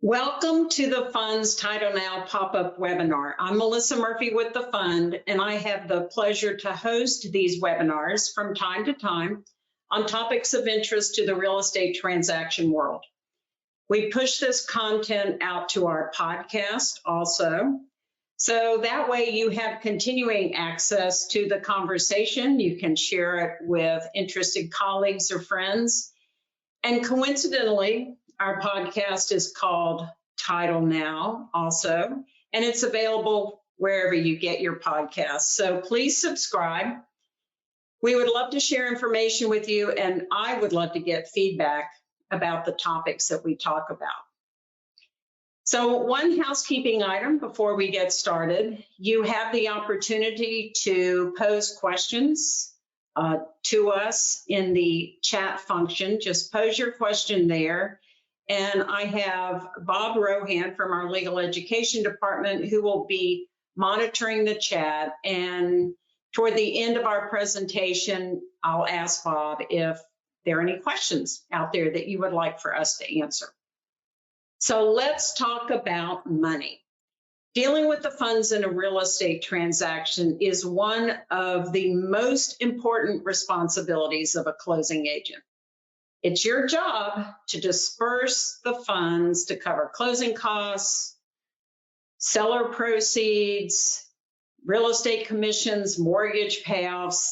Welcome to the Fund's Title Now pop-up webinar. I'm Melissa Murphy with the Fund, and I have the pleasure to host these webinars from time to time on topics of interest to the real estate transaction world. We push this content out to our podcast also, so that way you have continuing access to the conversation. You can share it with interested colleagues or friends. And coincidentally, our podcast is called Title Now also, and it's available wherever you get your podcasts. So please subscribe. We would love to share information with you, and I would love to get feedback about the topics that we talk about. So one housekeeping item before we get started, you have the opportunity to pose questions to us in the chat function. Just pose your question there. And I have Bob Rohan from our Legal Education Department who will be monitoring the chat. And toward the end of our presentation, I'll ask Bob if there are any questions out there that you would like for us to answer. So let's talk about money. Dealing with the funds in a real estate transaction is one of the most important responsibilities of a closing agent. It's your job to disperse the funds to cover closing costs, seller proceeds, real estate commissions, mortgage payoffs,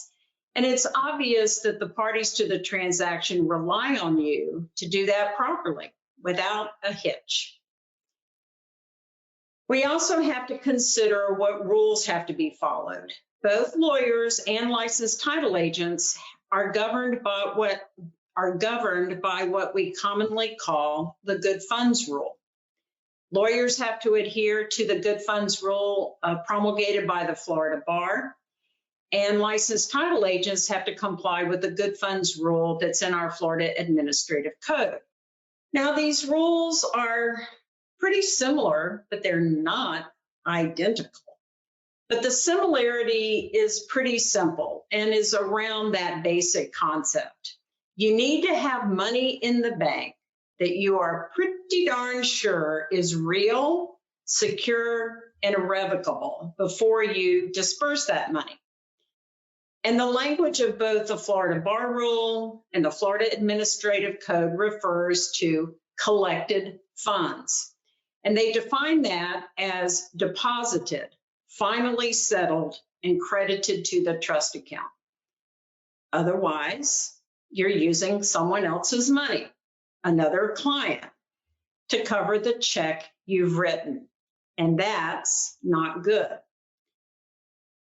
and it's obvious that the parties to the transaction rely on you to do that properly without a hitch. We also have to consider what rules have to be followed. Both lawyers and licensed title agents are governed by what we commonly call the good funds rule. Lawyers have to adhere to the good funds rule promulgated by the Florida Bar, and licensed title agents have to comply with the good funds rule that's in our Florida Administrative Code. Now, these rules are pretty similar, but they're not identical. But the similarity is pretty simple and is around that basic concept. You need to have money in the bank that you are pretty darn sure is real, secure, and irrevocable before you disperse that money. And the language of both the Florida Bar Rule and the Florida Administrative Code refers to collected funds. And they define that as deposited, finally settled, and credited to the trust account. Otherwise, you're using someone else's money, another client, to cover the check you've written, and that's not good.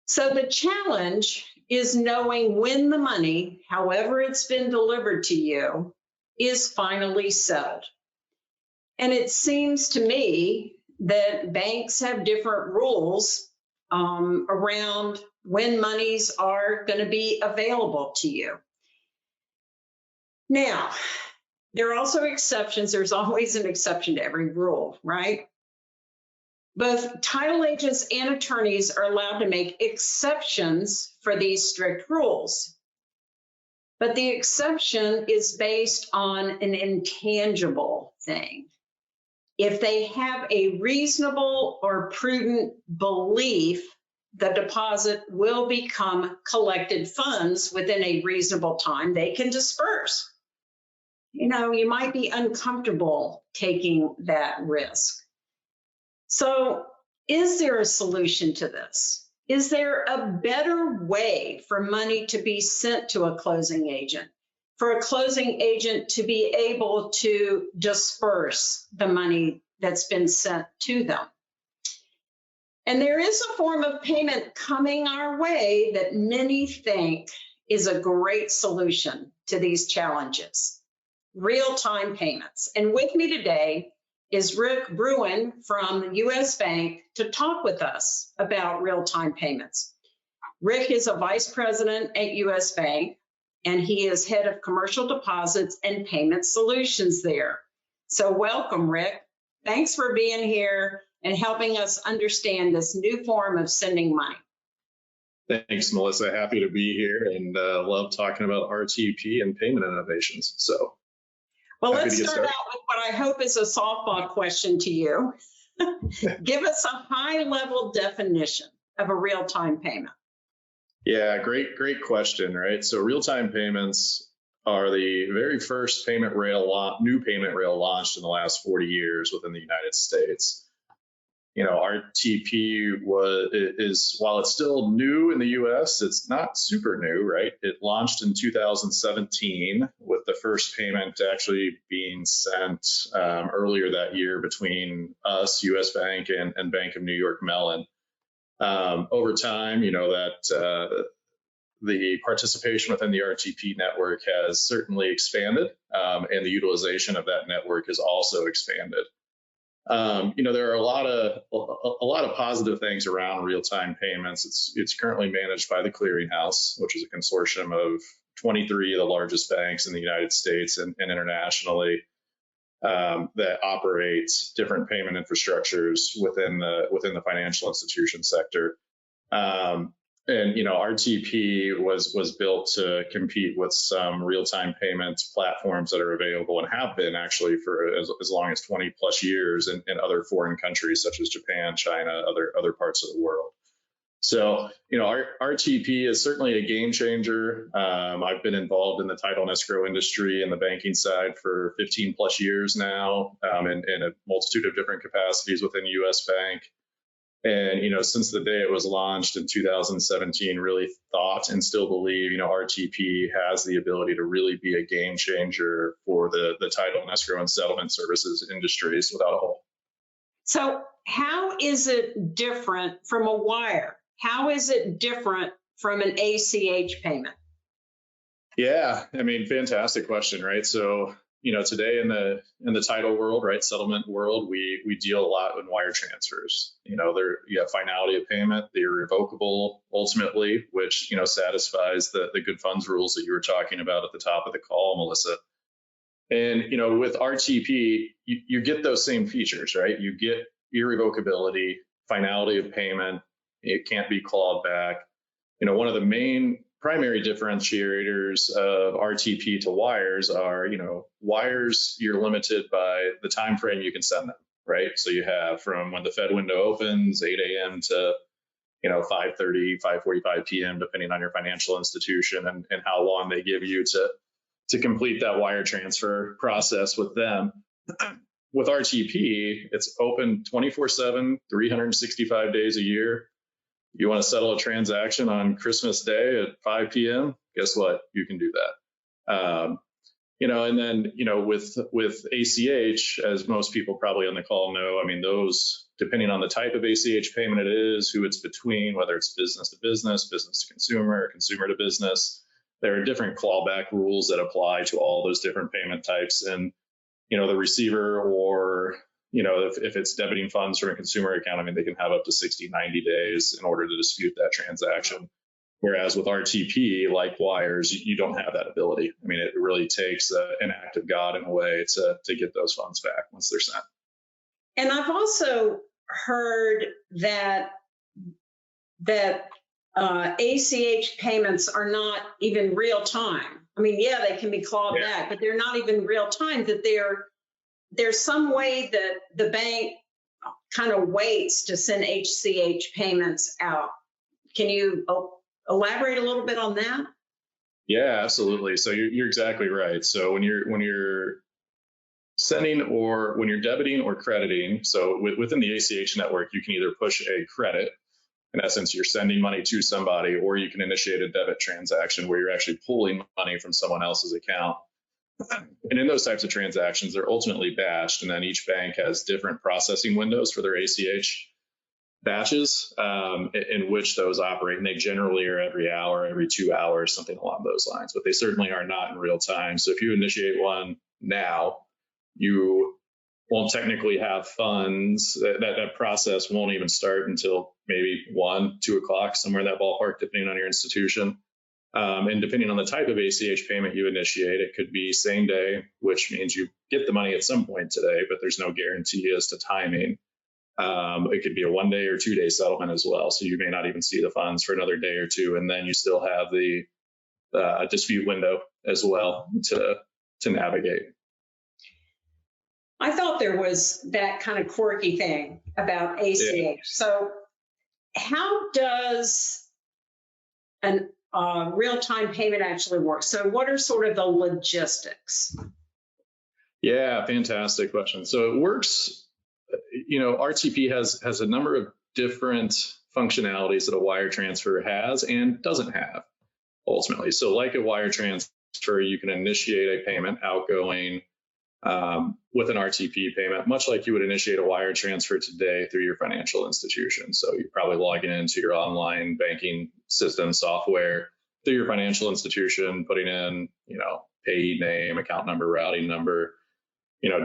So the challenge is knowing when the money, however it's been delivered to you, is finally settled. And it seems to me that banks have different rules around when monies are going to be available to you. Now, there are also exceptions. There's always an exception to every rule, right? Both title agents and attorneys are allowed to make exceptions for these strict rules. But the exception is based on an intangible thing. If they have a reasonable or prudent belief the deposit will become collected funds within a reasonable time, they can disperse. You know, you might be uncomfortable taking that risk. So is there a solution to this? Is there a better way for money to be sent to a closing agent, for a closing agent to be able to disperse the money that's been sent to them? And there is a form of payment coming our way that many think is a great solution to these challenges: real-time payments. And with me today is Rick Bruin from U.S. Bank to talk with us about real-time payments. Rick is a vice president at U.S. Bank, and he is head of commercial deposits and payment solutions there. So welcome, Rick. Thanks for being here and helping us understand this new form of sending money. Thanks, Melissa. Happy to be here and love talking about RTP and payment innovations. Well, Happy let's to get start started. out with what I hope is a softball question to you. Give us a high-level definition of a real-time payment. Yeah, great question, right? So real-time payments are the very first new payment rail launched in the last 40 years within the United States. RTP is while it's still new in the US, it's not super new, right? It launched in 2017 with the first payment actually being sent earlier that year between us, US Bank, and Bank of New York Mellon. Over time, that the participation within the RTP network has certainly expanded, and the utilization of that network has also expanded. There are a lot of positive things around real-time payments. It's currently managed by the Clearinghouse, which is a consortium of 23 of the largest banks in the United States and internationally that operate different payment infrastructures within the financial institution sector. RTP was built to compete with some real-time payments platforms that are available and have been actually for as long as 20 plus years in other foreign countries such as Japan, China, other parts of the world. So, RTP is certainly a game changer. I've been involved in the title and escrow industry and the banking side for 15 plus years now, in a multitude of different capacities within US Bank. And, since the day it was launched in 2017, really thought and still believe, RTP has the ability to really be a game changer for the title and escrow and settlement services industries without a hole. So how is it different from a wire? How is it different from an ACH payment? Yeah, fantastic question, right? So, today in the title world, right, settlement world, we deal a lot in wire transfers. You have finality of payment, the irrevocable ultimately, which, satisfies the good funds rules that you were talking about at the top of the call, Melissa. And, with RTP, you get those same features, right? You get irrevocability, finality of payment, it can't be clawed back. One of the main primary differentiators of RTP to wires are, wires, you're limited by the time frame you can send them, right? So you have from when the Fed window opens, 8 a.m. to 5:30, 5:45 p.m., depending on your financial institution and how long they give you to complete that wire transfer process with them. With RTP, it's open 24/7, 365 days a year. You want to settle a transaction on Christmas Day at 5 p.m., guess what? You can do that. And then, with ACH, as most people probably on the call know, those, depending on the type of ACH payment it is, who it's between, whether it's business to business, business to consumer, or consumer to business, there are different clawback rules that apply to all those different payment types. And, the receiver or if it's debiting funds from a consumer account, they can have up to 60, 90 days in order to dispute that transaction. Whereas with RTP, like wires, you don't have that ability. It really takes an act of God in a way to get those funds back once they're sent. And I've also heard that ACH payments are not even real time. Yeah, they can be clawed back, but they're not even real time, that there's some way that the bank kind of waits to send ACH payments out. Can you elaborate a little bit on that? Yeah, absolutely. So you're exactly right. So when you're sending or when you're debiting or crediting, so within the ACH network, you can either push a credit. In essence, you're sending money to somebody, or you can initiate a debit transaction where you're actually pulling money from someone else's account. And in those types of transactions, they're ultimately batched, and then each bank has different processing windows for their ACH batches in which those operate. And they generally are every hour, every 2 hours, something along those lines, but they certainly are not in real time. So if you initiate one now, you won't technically have funds. That process won't even start until maybe 1, 2 o'clock, somewhere in that ballpark, depending on your institution. And depending on the type of ACH payment you initiate, it could be same day, which means you get the money at some point today, but there's no guarantee as to timing. It could be a 1 day or 2 day settlement as well. So you may not even see the funds for another day or two. And then you still have the dispute window as well to navigate. I thought there was that kind of quirky thing about ACH. So how does an real-time payment actually work? So what are sort of the logistics? Yeah, fantastic question. So it works, RTP has a number of different functionalities that a wire transfer has and doesn't have ultimately. So like a wire transfer, you can initiate a payment outgoing with an RTP payment, much like you would initiate a wire transfer today through your financial institution. So you're probably logging into your online banking system software through your financial institution, putting in, payee name, account number, routing number,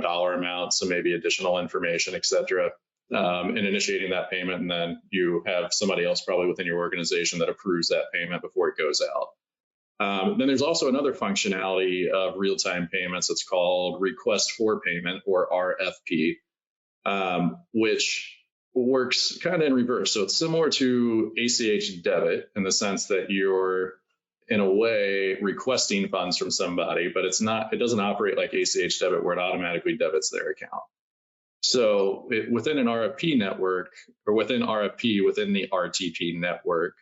dollar amount, so maybe additional information, et cetera, and initiating that payment. And then you have somebody else probably within your organization that approves that payment before it goes out. Then there's also another functionality of real-time payments. It's called request for payment, or RFP, which works kind of in reverse. So it's similar to ACH debit in the sense that you're, in a way, requesting funds from somebody, but it doesn't operate like ACH debit where it automatically debits their account. So within an RFP network, or within RFP, within the RTP network,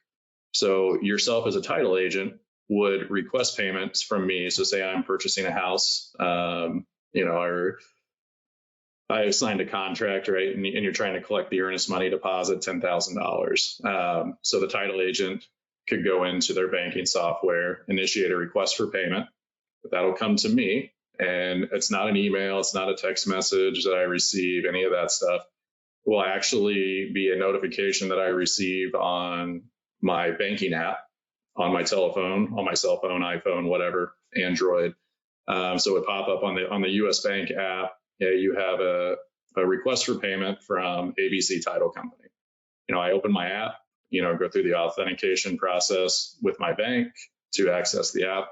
so yourself as a title agent would request payments from me. So say I'm purchasing a house, or I signed a contract, right? And you're trying to collect the earnest money deposit, $10,000. So the title agent could go into their banking software, initiate a request for payment. But that'll come to me, and it's not an email, it's not a text message that I receive, any of that stuff. It will actually be a notification that I receive on my banking app, on my telephone, on my cell phone, iPhone, whatever, Android. So it would pop up on the US Bank app. Yeah, you have a request for payment from ABC Title Company. I open my app, go through the authentication process with my bank to access the app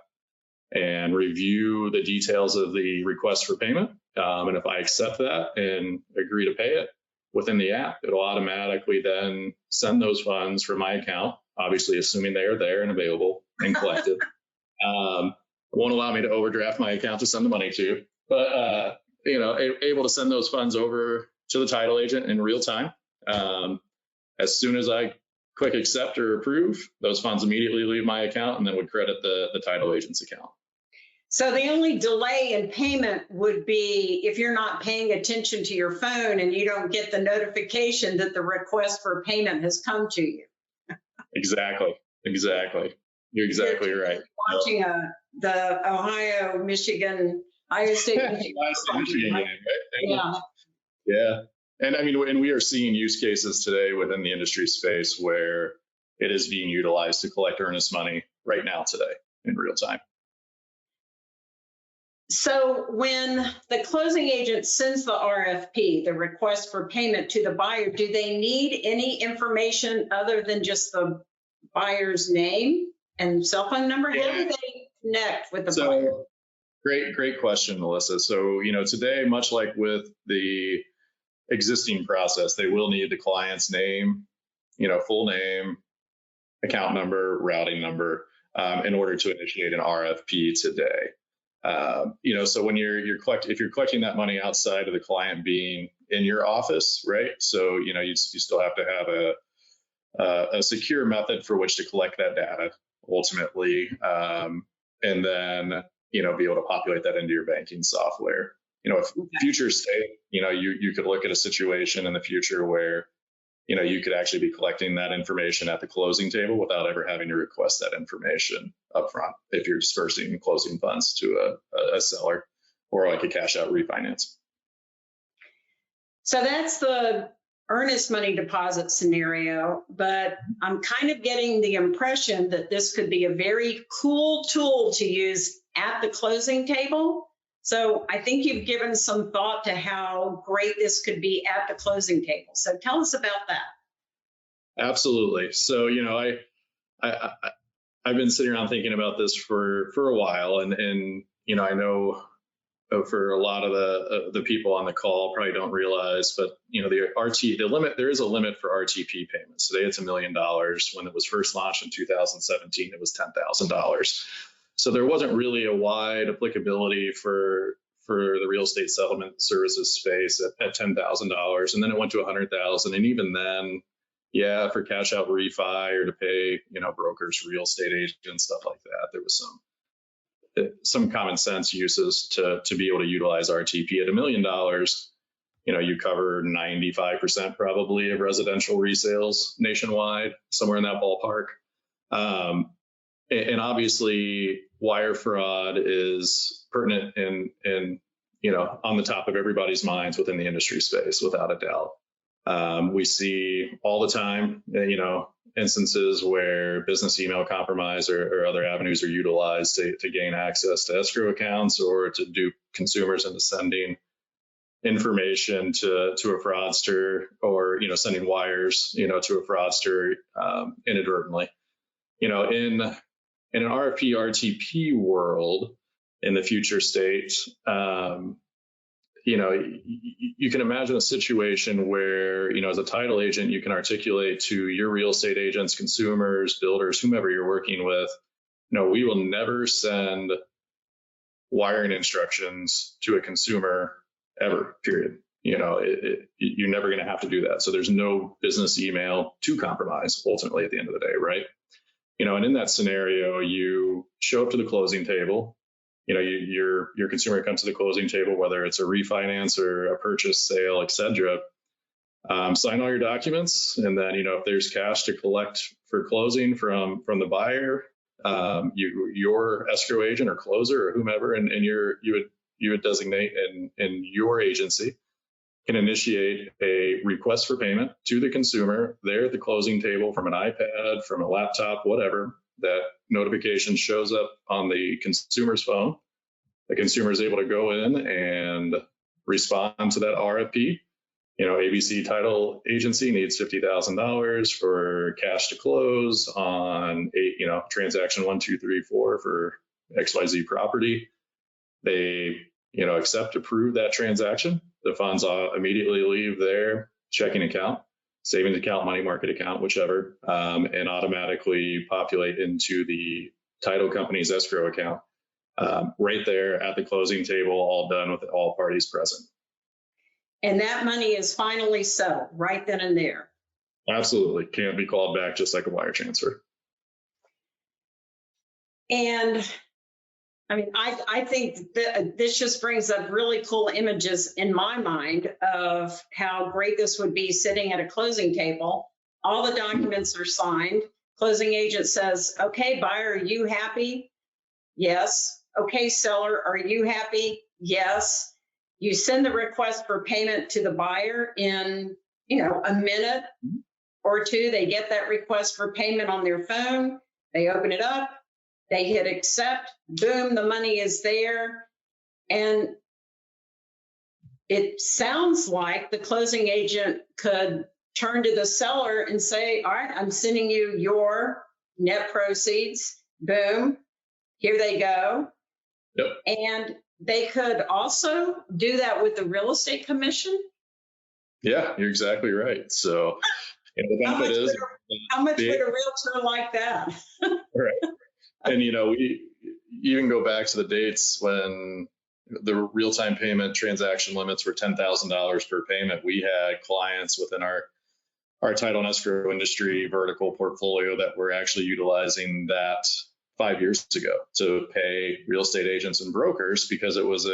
and review the details of the request for payment. And if I accept that and agree to pay it within the app, it'll automatically then send those funds from my account, obviously assuming they are there and available and collected. It won't allow me to overdraft my account to send the money to, but able to send those funds over to the title agent in real time. As soon as I click accept or approve, those funds immediately leave my account and then would credit the title agent's account. So the only delay in payment would be if you're not paying attention to your phone and you don't get the notification that the request for payment has come to you. Exactly. You're exactly right. Watching the Ohio State, Michigan game, right? Yeah. Yeah. And we are seeing use cases today within the industry space where it is being utilized to collect earnest money right now today in real time. So when the closing agent sends the RFP, the request for payment, to the buyer, do they need any information other than just the buyer's name and cell phone number? Yeah. How do they connect with the buyer? Great question, Melissa. So, today, much like with the existing process, they will need the client's name, full name, account number, routing number, in order to initiate an RFP today. So when if you're collecting that money outside of the client being in your office, right? So, you still have to have a secure method for which to collect that data ultimately, and then, be able to populate that into your banking software. If future state, you could look at a situation in the future where, you could actually be collecting that information at the closing table without ever having to request that information up front if you're dispersing closing funds to a seller or like a cash out refinance. So that's the earnest money deposit scenario, but I'm kind of getting the impression that this could be a very cool tool to use at the closing table. So I think you've given some thought to how great this could be at the closing table. So tell us about that. Absolutely. So, I've been sitting around thinking about this for a while, and I know for a lot of the people on the call probably don't realize, but the limit, there is a limit for RTP payments. Today it's $1 million. When it was first launched in 2017, it was $10,000. So there wasn't really a wide applicability for for the real estate settlement services space at $10,000, and then it went to $100,000. And even then, yeah, for cash out refi or to pay, brokers, real estate agents, stuff like that, there was some common sense uses to be able to utilize RTP. At $1 million, you cover 95% probably of residential resales nationwide, somewhere in that ballpark. And obviously, wire fraud is pertinent and on the top of everybody's minds within the industry space, without a doubt. We see all the time, instances where business email compromise or other avenues are utilized to gain access to escrow accounts or to dupe consumers into sending information to a fraudster, or sending wires to a fraudster inadvertently. In an RFP RTP world, in the future state, you can imagine a situation where, as a title agent, you can articulate to your real estate agents, consumers, builders, whomever you're working with, we will never send wiring instructions to a consumer ever, period. You're never going to have to do that. So there's no business email to compromise ultimately at the end of the day, right? And in that scenario, you show up to the closing table. Your consumer comes to the closing table, whether it's a refinance or a purchase, sale, etc. Sign all your documents, and then if there's cash to collect for closing from the buyer, your escrow agent or closer or whomever, and you would designate in your agency can initiate a request for payment to the consumer there at the closing table from an iPad, from a laptop, whatever. That notification shows up on the consumer's phone. The consumer is able to go in and respond to that RFP. ABC Title Agency needs $50,000 for cash to close on transaction 1, 2, 3, 4 for XYZ property. They accept, approve that transaction. The funds immediately leave their checking account, savings account, money market account, whichever, and automatically populate into the title company's escrow account right there at the closing table, all done with all parties present. And that money is finally settled right then and there. Absolutely. Can't be called back, just like a wire transfer. And I think that this just brings up really cool images in my mind of how great this would be sitting at a closing table. All the documents are signed. Closing agent says, okay, buyer, are you happy? Yes. Okay, seller, are you happy? Yes. You send the request for payment to the buyer in, a minute or two. They get that request for payment on their phone. They open it up. They hit accept, boom, the money is there. And it sounds like the closing agent could turn to the seller and say, all right, I'm sending you your net proceeds, boom, here they go. Yep. And they could also do that with the real estate commission. Yeah, you're exactly right. So the benefit is, how much would a realtor like that? Right. And, we even go back to the dates when the real-time payment transaction limits were $10,000 per payment. We had clients within our title and escrow industry vertical portfolio that were actually utilizing that 5 years ago to pay real estate agents and brokers, because it was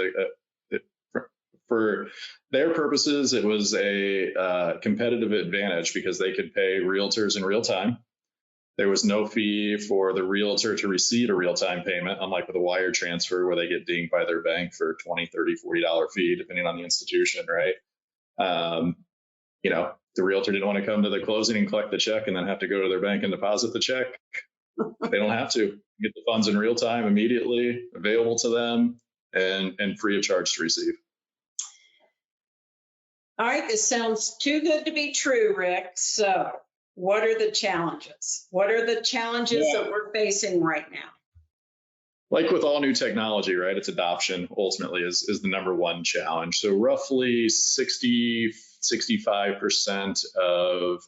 for their purposes, it was a competitive advantage because they could pay realtors in real time. There was no fee for the realtor to receive a real-time payment, unlike with a wire transfer where they get dinged by their bank for $20, $30, $40 fee, depending on the institution, right? The realtor didn't want to come to the closing and collect the check and then have to go to their bank and deposit the check. They don't have to. Get the funds in real time, immediately available to them, and free of charge to receive. All right, this sounds too good to be true, Rick. So what are the challenges? What are the challenges that we're facing right now? Like with all new technology, right? It's adoption ultimately is the number one challenge. So roughly 65% of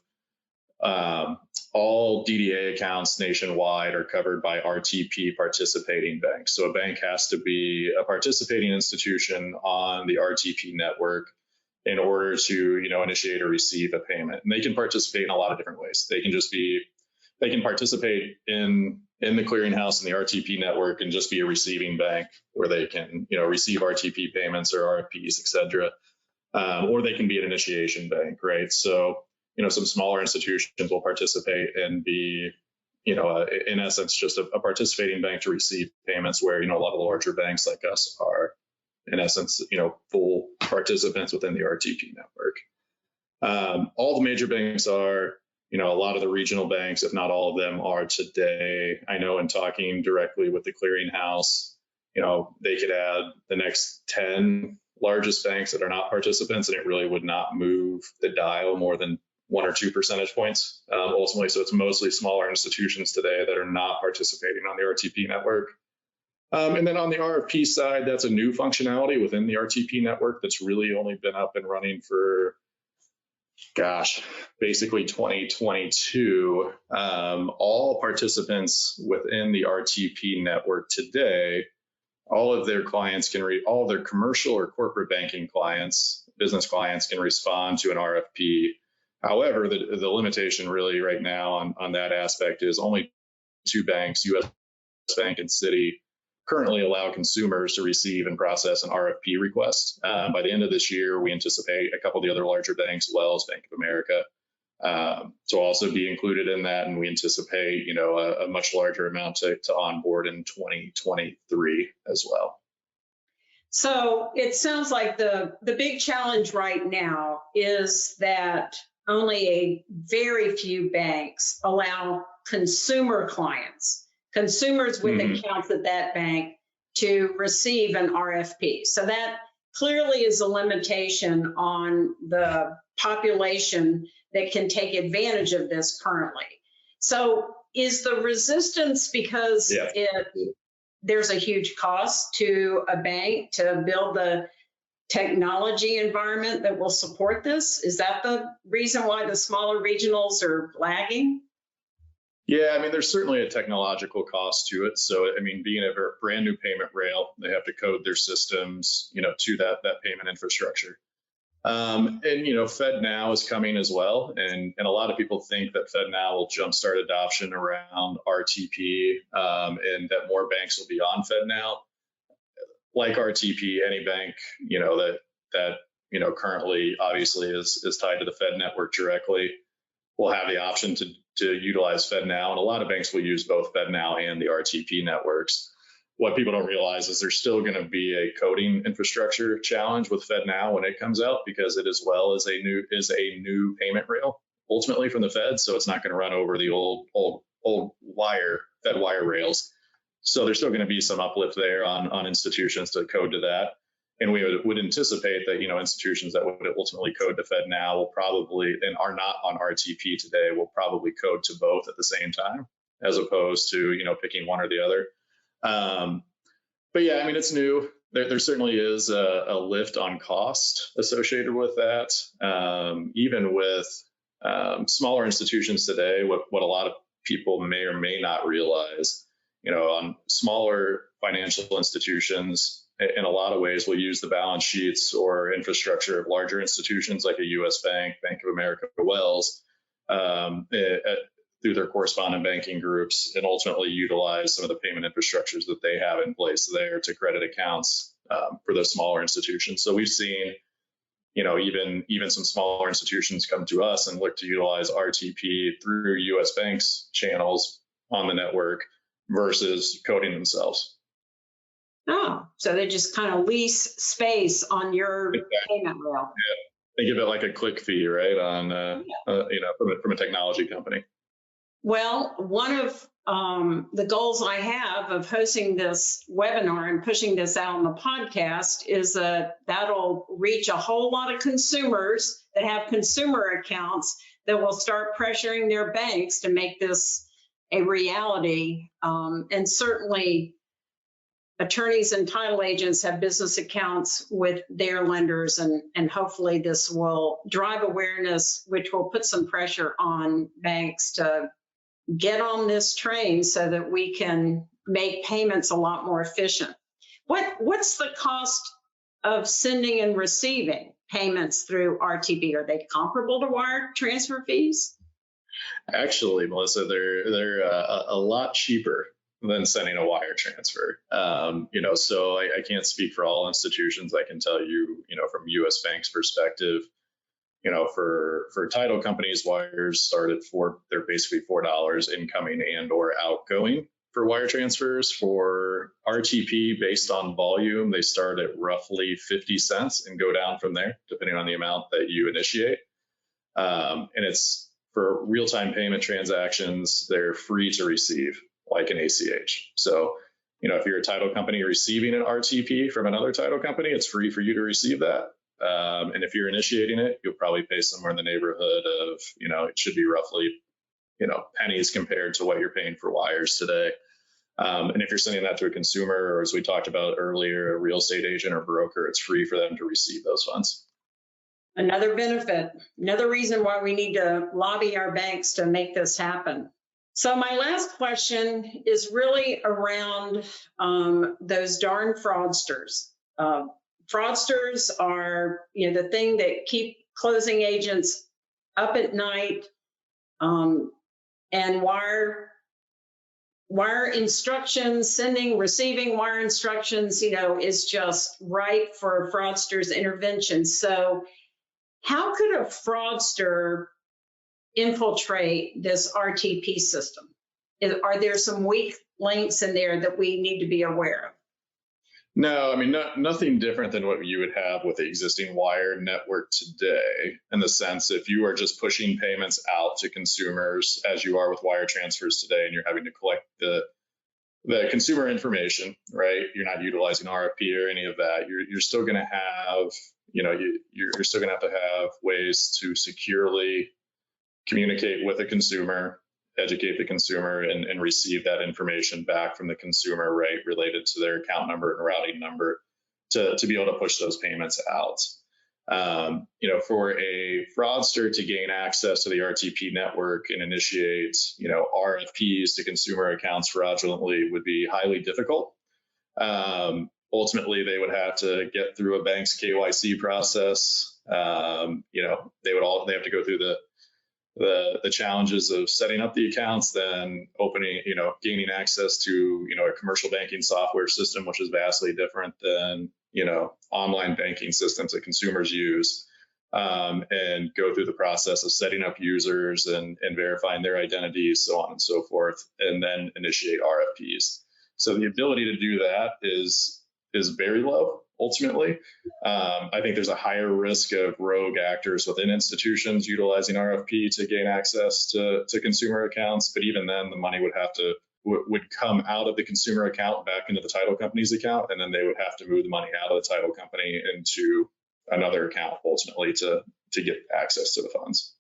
all DDA accounts nationwide are covered by RTP participating banks. So a bank has to be a participating institution on the RTP network in order to, initiate or receive a payment. And they can participate in a lot of different ways. They can participate in the clearinghouse and the RTP network and just be a receiving bank where they can, receive RTP payments or RFPs, et cetera. Or they can be an initiation bank, right? So, some smaller institutions will participate and be, in essence, just a participating bank to receive payments where, a lot of the larger banks like us are, in essence, full participants within the RTP network. All the major banks are, a lot of the regional banks, if not all of them, are today. I know in talking directly with the clearinghouse, they could add the next 10 largest banks that are not participants, and it really would not move the dial more than 1 or 2 percentage points ultimately. So it's mostly smaller institutions today that are not participating on the RTP network. And then on the RFP side, that's a new functionality within the RTP network that's really only been up and running for, basically 2022. All participants within the RTP network today, all of their clients can all of their commercial or corporate banking clients, business clients can respond to an RFP. However, the limitation really right now on that aspect is only 2 banks, US Bank and Citi, currently allow consumers to receive and process an RFP request. By the end of this year, we anticipate a couple of the other larger banks, Wells, Bank of America, to also be included in that. And we anticipate, a much larger amount to onboard in 2023 as well. So it sounds like the big challenge right now is that only a very few banks allow consumer clients, consumers with accounts at that bank, to receive an RFP. So that clearly is a limitation on the population that can take advantage of this currently. So is the resistance because there's a huge cost to a bank to build the technology environment that will support this? Is that the reason why the smaller regionals are lagging? Yeah, there's certainly a technological cost to it. So, being a brand new payment rail, they have to code their systems, to that payment infrastructure. And, FedNow is coming as well. And a lot of people think that FedNow will jumpstart adoption around RTP and that more banks will be on FedNow. Like RTP, any bank, that currently obviously is tied to the Fed network directly will have the option to utilize FedNow. And a lot of banks will use both FedNow and the RTP networks. What people don't realize is there's still going to be a coding infrastructure challenge with FedNow when it comes out, because it as well is a new payment rail ultimately from the Fed. So it's not going to run over the old Fed wire rails. So there's still going to be some uplift there on institutions to code to that. And we would anticipate that, institutions that would ultimately code to FedNow will probably, and are not on RTP today, will probably code to both at the same time, as opposed to, picking one or the other. But yeah, it's new. There certainly is a lift on cost associated with that. Even with smaller institutions today, what a lot of people may or may not realize, on smaller financial institutions, in a lot of ways, will use the balance sheets or infrastructure of larger institutions like a US Bank, Bank of America, Wells, through their correspondent banking groups, and ultimately utilize some of the payment infrastructures that they have in place there to credit accounts for those smaller institutions. So we've seen, even some smaller institutions come to us and look to utilize RTP through US Bank's channels on the network versus coding themselves. Oh, so they just kind of lease space on your payment rail. Yeah, they give it like a click fee, right? On from a technology company. Well, one of the goals I have of hosting this webinar and pushing this out on the podcast is that that'll reach a whole lot of consumers that have consumer accounts that will start pressuring their banks to make this a reality. And certainly, attorneys and title agents have business accounts with their lenders, and hopefully this will drive awareness, which will put some pressure on banks to get on this train so that we can make payments a lot more efficient. What's the cost of sending and receiving payments through RTP? Are they comparable to wire transfer fees? Actually, Melissa, they're a lot cheaper than sending a wire transfer. So I can't speak for all institutions. I can tell you, from U.S. Bank's perspective, for title companies, wires start at they're basically $4 incoming and or outgoing for wire transfers. For RTP, based on volume, they start at roughly 50 cents and go down from there, depending on the amount that you initiate. And it's for real-time payment transactions, they're free to receive, like an ACH. So, if you're a title company receiving an RTP from another title company, it's free for you to receive that. And if you're initiating it, you'll probably pay somewhere in the neighborhood of, it should be roughly, pennies compared to what you're paying for wires today. And if you're sending that to a consumer, or as we talked about earlier, a real estate agent or broker, it's free for them to receive those funds. Another benefit, another reason why we need to lobby our banks to make this happen. So my last question is really around those darn fraudsters. Fraudsters are, the thing that keep closing agents up at night, and wire instructions, receiving wire instructions, is just ripe for fraudsters' intervention. So how could a fraudster infiltrate this RTP system? Are there some weak links in there that we need to be aware of? No, nothing different than what you would have with the existing wire network today, in the sense if you are just pushing payments out to consumers as you are with wire transfers today, and you're having to collect the consumer information, right? You're not utilizing RFP or any of that. You're still going to have, you're still going to have ways to securely communicate with the consumer, educate the consumer, and receive that information back from the consumer, right, related to their account number and routing number to be able to push those payments out. For a fraudster to gain access to the RTP network and initiate, RFPs to consumer accounts fraudulently would be highly difficult. Ultimately, they would have to get through a bank's KYC process. They have to go through the challenges of setting up the accounts, then opening, gaining access to, a commercial banking software system, which is vastly different than, online banking systems that consumers use, and go through the process of setting up users and verifying their identities, so on and so forth, and then initiate RFPs. So the ability to do that is very low. Ultimately, I think there's a higher risk of rogue actors within institutions utilizing RFP to gain access to consumer accounts. But even then, the money would come out of the consumer account back into the title company's account, and then they would have to move the money out of the title company into another account ultimately to get access to the funds.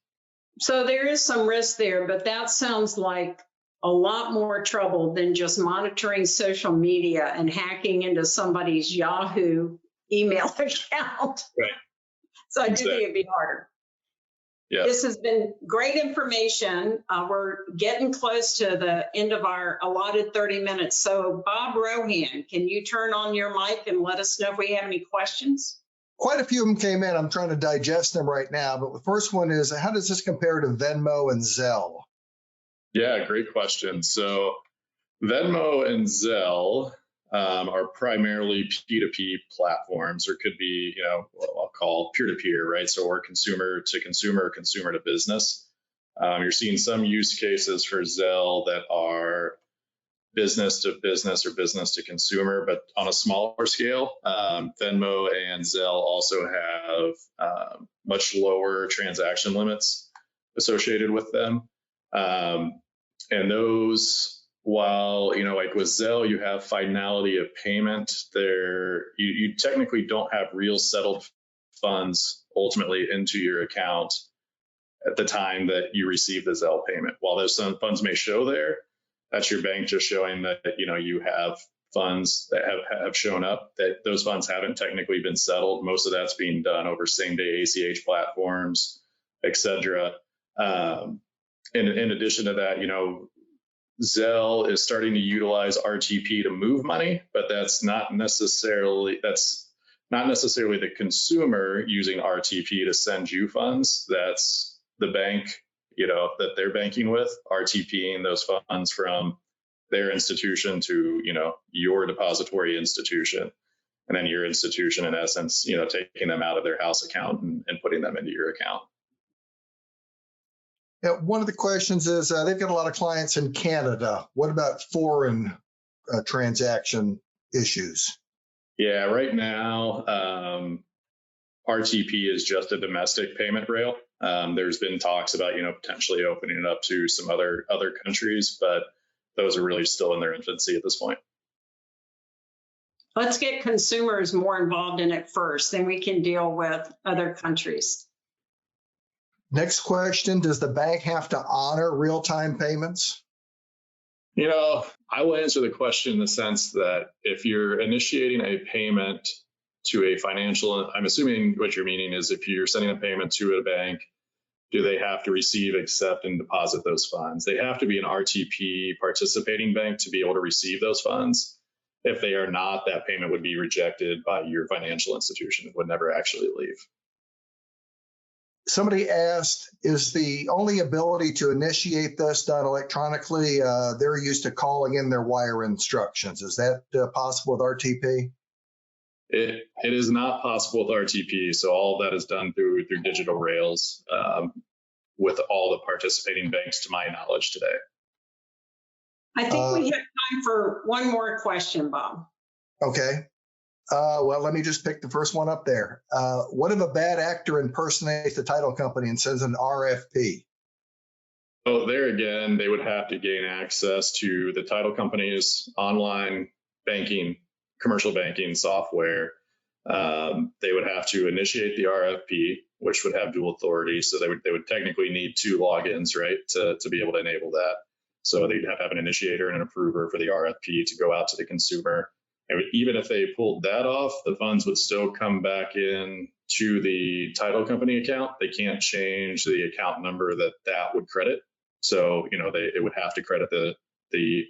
So there is some risk there, but that sounds like a lot more trouble than just monitoring social media and hacking into somebody's Yahoo email account. Right. So I do think it'd be harder. Yeah. This has been great information. We're getting close to the end of our allotted 30 minutes. So Bob Rohan, can you turn on your mic and let us know if we have any questions? Quite a few of them came in. I'm trying to digest them right now. But the first one is, how does this compare to Venmo and Zelle? Yeah, great question. So Venmo and Zelle are primarily P2P platforms, or could be, what I'll call peer-to-peer, right? So we're consumer to consumer, consumer to business. You're seeing some use cases for Zelle that are business to business or business to consumer, but on a smaller scale. Venmo and Zelle also have much lower transaction limits associated with them. And those, while, like with Zelle, you have finality of payment there, you technically don't have real settled funds ultimately into your account at the time that you receive the Zelle payment. While those funds may show there, that's your bank just showing that, you have funds that have shown up, that those funds haven't technically been settled. Most of that's being done over same-day ACH platforms, et cetera. In addition to that, Zelle is starting to utilize RTP to move money, but that's not necessarily the consumer using RTP to send you funds. That's the bank, that they're banking with, RTPing those funds from their institution to, your depository institution. And then your institution, in essence, taking them out of their house account and putting them into your account. Yeah, one of the questions is they've got a lot of clients in Canada. What about foreign transaction issues? Yeah, right now, RTP is just a domestic payment rail. There's been talks about, potentially opening it up to some other countries, but those are really still in their infancy at this point. Let's get consumers more involved in it first, then we can deal with other countries. Next question, does the bank have to honor real-time payments? I will answer the question in the sense that if you're initiating a payment to a financial, I'm assuming what you're meaning is if you're sending a payment to a bank, do they have to receive, accept, and deposit those funds? They have to be an RTP participating bank to be able to receive those funds. If they are not, that payment would be rejected by your financial institution. It would never actually leave. Somebody asked, is the only ability to initiate this done electronically? They're used to calling in their wire instructions. Is that possible with RTP? It is not possible with RTP. So all of that is done through digital rails with all the participating banks, to my knowledge, today. I think we have time for one more question, Bob. Okay. Well, let me just pick the first one up there. What if a bad actor impersonates the title company and sends an RFP? Oh, there again, they would have to gain access to the title company's online banking, commercial banking software. They would have to initiate the RFP, which would have dual authority. So they would technically need 2 logins, right, to be able to enable that. So they'd have to have an initiator and an approver for the RFP to go out to the consumer. And even if they pulled that off, the funds would still come back in to the title company account. They can't change the account number that would credit. So, it would have to credit the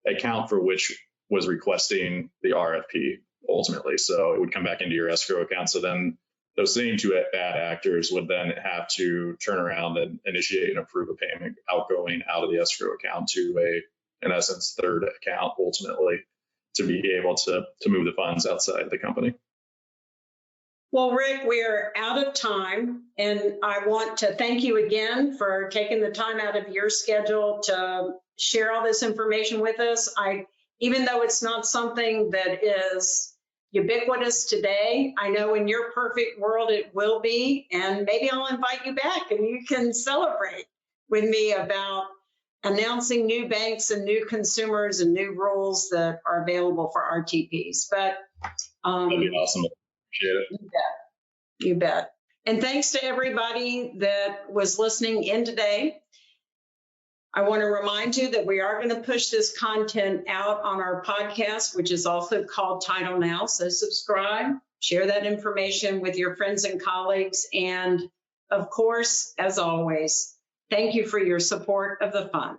account for which was requesting the RFP ultimately. So it would come back into your escrow account. So then those same 2 bad actors would then have to turn around and initiate and approve a payment outgoing out of the escrow account to in essence, third account ultimately, to be able to move the funds outside of the company. Well, Rick, we're out of time, and I want to thank you again for taking the time out of your schedule to share all this information with us. Even though it's not something that is ubiquitous today, I know in your perfect world it will be, and maybe I'll invite you back and you can celebrate with me about announcing new banks and new consumers and new rules that are available for RTPs. But that'd be awesome. Appreciate it. You bet. And thanks to everybody that was listening in today. I want to remind you that we are going to push this content out on our podcast, which is also called Title Now. So subscribe, share that information with your friends and colleagues. And of course, as always, thank you for your support of the fund.